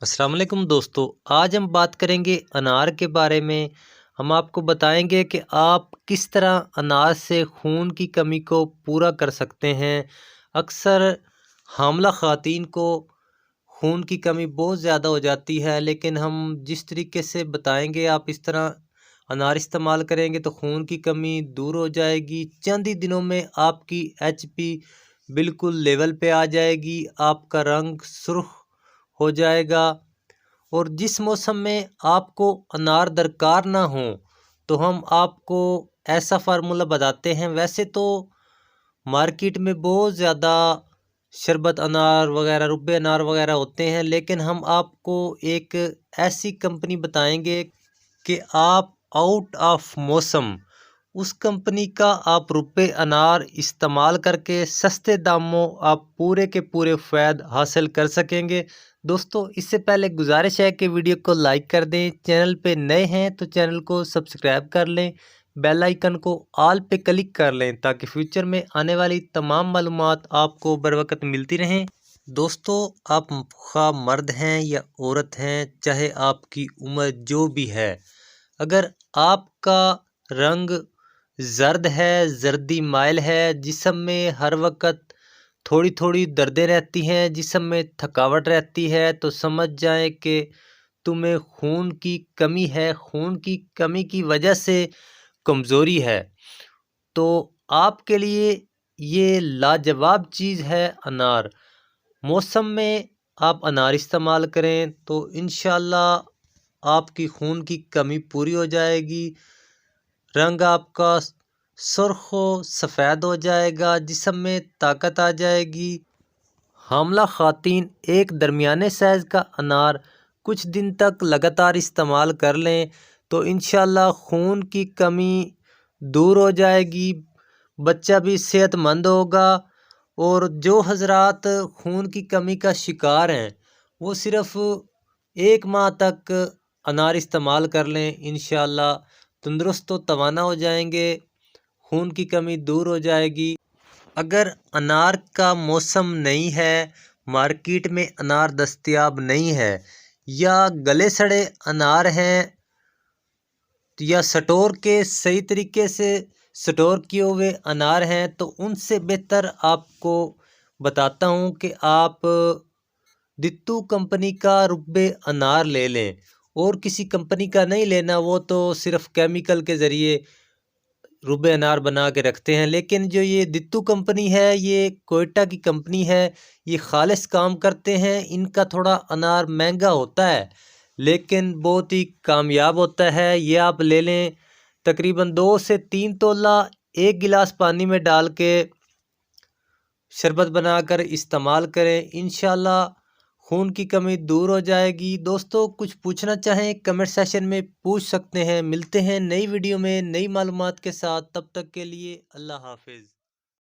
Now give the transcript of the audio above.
अस्सलाम वालेकुम दोस्तों, आज हम बात करेंगे अनार के बारे में। हम आपको बताएंगे कि आप किस तरह अनार से खून की कमी को पूरा कर सकते हैं। अक्सर हामला ख़वातीन को खून की कमी बहुत ज़्यादा हो जाती है, लेकिन हम जिस तरीके से बताएंगे आप इस तरह अनार इस्तेमाल करेंगे तो खून की कमी दूर हो जाएगी। चंद ही दिनों में आपकी HP बिल्कुल लेवल पे आ जाएगी, आपका रंग सुर्ख हो जाएगा। और जिस मौसम में आपको अनार दरकार ना हो तो हम आपको ऐसा फार्मूला बताते हैं। वैसे तो मार्केट में बहुत ज़्यादा शरबत अनार वगैरह, रुब्बे अनार वगैरह होते हैं, लेकिन हम आपको एक ऐसी कंपनी बताएंगे कि आप आउट ऑफ मौसम उस कंपनी का आप रुपए अनार इस्तेमाल करके सस्ते दामों आप पूरे के पूरे फ़ायद हासिल कर सकेंगे। दोस्तों, इससे पहले गुजारिश है कि वीडियो को लाइक कर दें, चैनल पे नए हैं तो चैनल को सब्सक्राइब कर लें, बेल आइकन को ऑल पे क्लिक कर लें ताकि फ्यूचर में आने वाली तमाम मालूमात आपको बर वक्त मिलती रहें। दोस्तों, आप खा मर्द हैं या औरत हैं, चाहे आपकी उम्र जो भी है, अगर आपका रंग जर्द है, जर्दी माइल है, जिस्म में हर वक्त थोड़ी थोड़ी दर्दें रहती हैं, जिस्म में थकावट रहती है, तो समझ जाएं कि तुम्हें खून की कमी है। खून की कमी की वजह से कमज़ोरी है। तो आपके लिए ये लाजवाब चीज़ है अनार। मौसम में आप अनार इस्तेमाल करें तो इंशाल्लाह आपकी खून की कमी पूरी हो जाएगी, रंग आपका सुर्ख सफ़ेद हो जाएगा, जिस्म में ताकत आ जाएगी। हामला ख़वातीन एक दरमियाने साइज़ का अनार कुछ दिन तक लगातार इस्तेमाल कर लें तो इंशाल्लाह खून की कमी दूर हो जाएगी, बच्चा भी सेहतमंद होगा। और जो हजरात खून की कमी का शिकार हैं वो सिर्फ़ 1 माह तक अनार इस्तेमाल कर लें, इंशाल्लाह तंदुरुस्त व तवाना हो जाएंगे, खून की कमी दूर हो जाएगी। अगर अनार का मौसम नहीं है, मार्केट में अनार दस्तयाब नहीं है, या गले सड़े अनार हैं, या स्टोर के सही तरीके से स्टोर किए हुए अनार हैं, तो उनसे बेहतर आपको बताता हूँ कि आप दित्तू कंपनी का रुब्बे अनार ले लें। और किसी कंपनी का नहीं लेना, वो तो सिर्फ़ केमिकल के ज़रिए रुबे अनार बना के रखते हैं। लेकिन जो ये दित्तू कंपनी है, ये कोयटा की कंपनी है, ये खालिस काम करते हैं। इनका थोड़ा अनार महंगा होता है लेकिन बहुत ही कामयाब होता है। ये आप ले लें, तकरीबन 2 से 3 तोला 1 गिलास पानी में डाल के शरबत बनाकर इस्तेमाल करें, इंशाल्लाह खून की कमी दूर हो जाएगी। दोस्तों, कुछ पूछना चाहें कमेंट सेशन में पूछ सकते हैं। मिलते हैं नई वीडियो में नई मालूमात के साथ, तब तक के लिए अल्लाह हाफिज़।